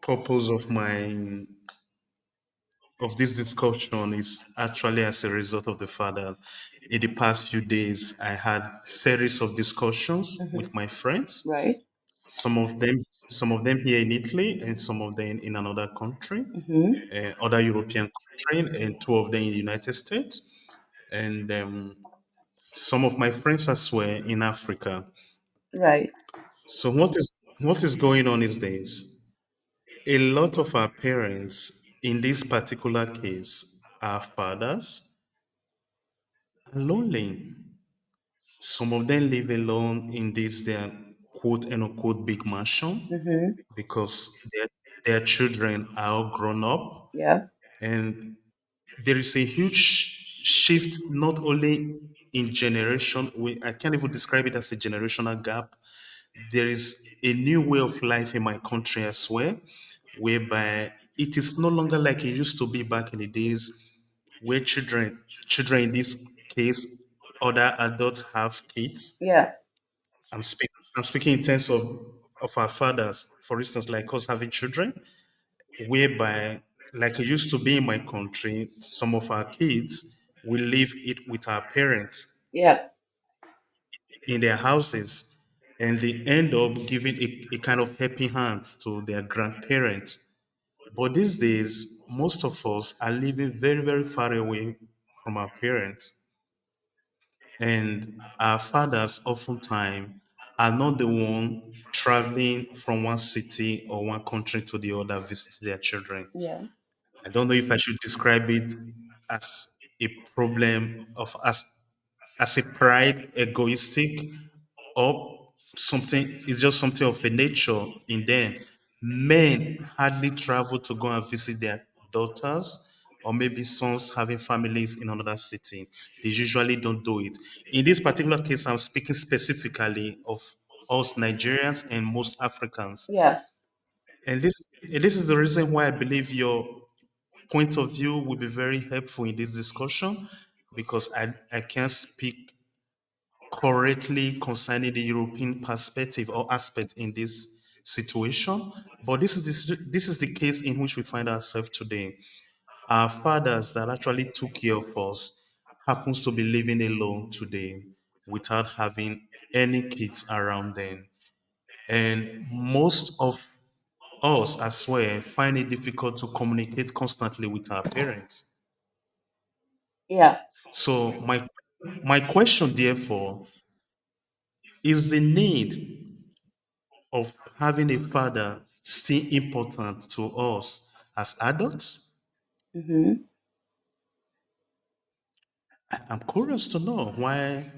purpose of this discussion is actually as a result of the fact that in the past few days I had series of discussions Hmm. with my friends. Right. Some of them here in Italy, and some of them in another country, Hmm. other European country, and two of them in the United States, and some of my friends as well in Africa. Right. So what is going on is this: a lot of our parents, in this particular case, our fathers, are lonely. Some of them live alone in this their quote and unquote big mansion Hmm. because their children are all grown up, Yeah. and there is a huge shift not only in generation. I can't even describe it as a generational gap. There is a new way of life in my country as well, whereby it is no longer like it used to be back in the days where children in this case, other adults have kids. Yeah. I'm speaking in terms of our fathers, for instance, like us having children, whereby, like it used to be in my country, some of our kids will leave it with our parents Yeah. in their houses, and they end up giving a kind of helping hand to their grandparents. But these days, most of us are living very, very far away from our parents. And our fathers oftentimes are not the one traveling from one city or one country to the other visit their children. Yeah. I don't know if I should describe it as a problem of as a pride, egoistic, or something. It's just something of a nature in them. Men hardly travel to go and visit their daughters, or maybe sons having families in another city. They usually don't do it. In this particular case, I'm speaking specifically of us Nigerians and most Africans. Yeah. And this is the reason why I believe your point of view will be very helpful in this discussion, because I can't speak correctly concerning the European perspective or aspect in this situation. But this is the case in which we find ourselves today. Our fathers that actually took care of us happens to be living alone today without having any kids around them. And most of us as well find it difficult to communicate constantly with our parents. Yeah. So my question therefore is, the need of having a father still important to us as adults? Hmm. I'm curious to know why,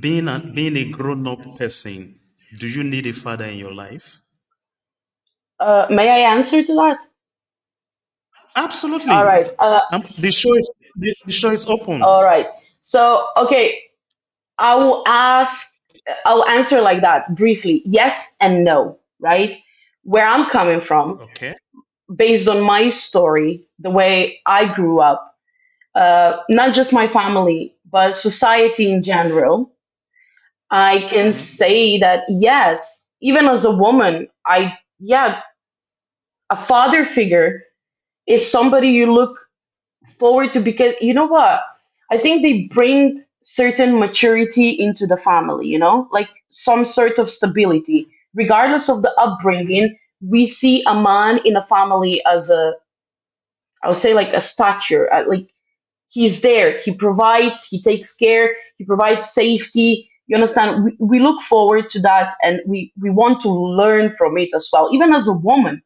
being a grown-up person, do you need a father in your life? May I answer to that? All Absolutely. right. The show is All open. right. So, okay, I will ask, I'll answer like that briefly. Yes and no, right? Where I'm coming from, Okay. based on my story, the way I grew up, not just my family, but society in general, I can Mhm. say that yes, even as a woman, yeah, a father figure is somebody you look forward to, because you know what? I think they bring certain maturity into the family, like some sort of stability. Regardless of the upbringing, we see a man in a family as I would say, like a stature. Like he's there, he provides, he takes care, he provides safety. You understand? We look forward to that, and we want to learn from it as well, even as a woman,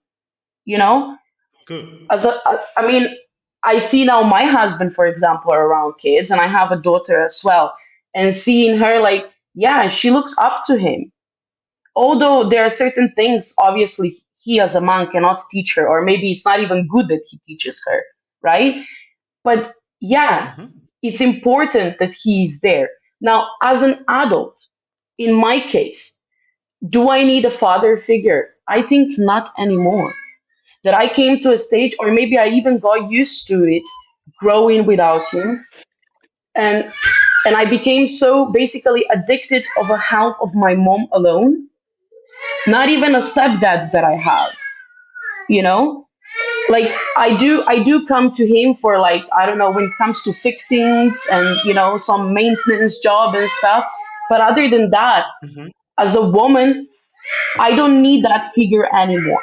you know? Good. I mean, I see now my husband, for example, are around kids, and I have a daughter as well. And seeing her, like, yeah, she looks up to him. Although there are certain things, obviously, he as a man cannot teach her, or maybe it's not even good that he teaches her, right? But yeah, Mhm. it's important that he's there. Now, as an adult, in my case, do I need a father figure? I think not anymore. That I came to a stage, or maybe I even got used to it, growing without him, and I became so basically addicted of a help of my mom alone. Not even a stepdad that I have. you know, like I do come to him for, like, I don't know, when it comes to fixings and, some maintenance job and stuff. But other than that, Hmm. as a woman, I don't need that figure anymore.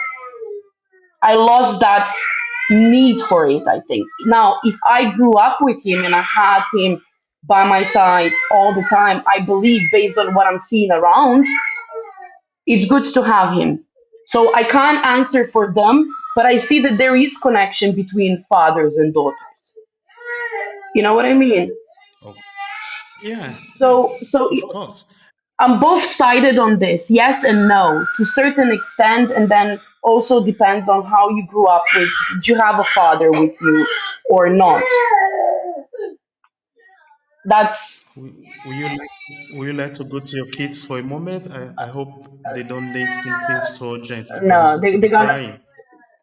I lost that need for it, I think. Now, if I grew up with him and I had him by my side all the time, I believe, based on what I'm seeing around, it's good to have him. So I can't answer for them, but I see that there is connection between fathers and daughters. You know what I mean? Oh, yeah, yeah, So of course. I'm both sided on this, yes and no, to a certain extent, and then also depends on how you grew up with. Did you have a father with you or not? That's Will you like, will you like to go to your kids for a moment? I hope they don't need something so urgent because you no. seem to They're be gonna crying.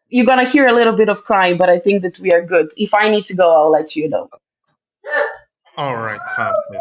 You're gonna hear a little bit of crying, but I think that we are good. If I need to go, I'll let you know. All right, perfect.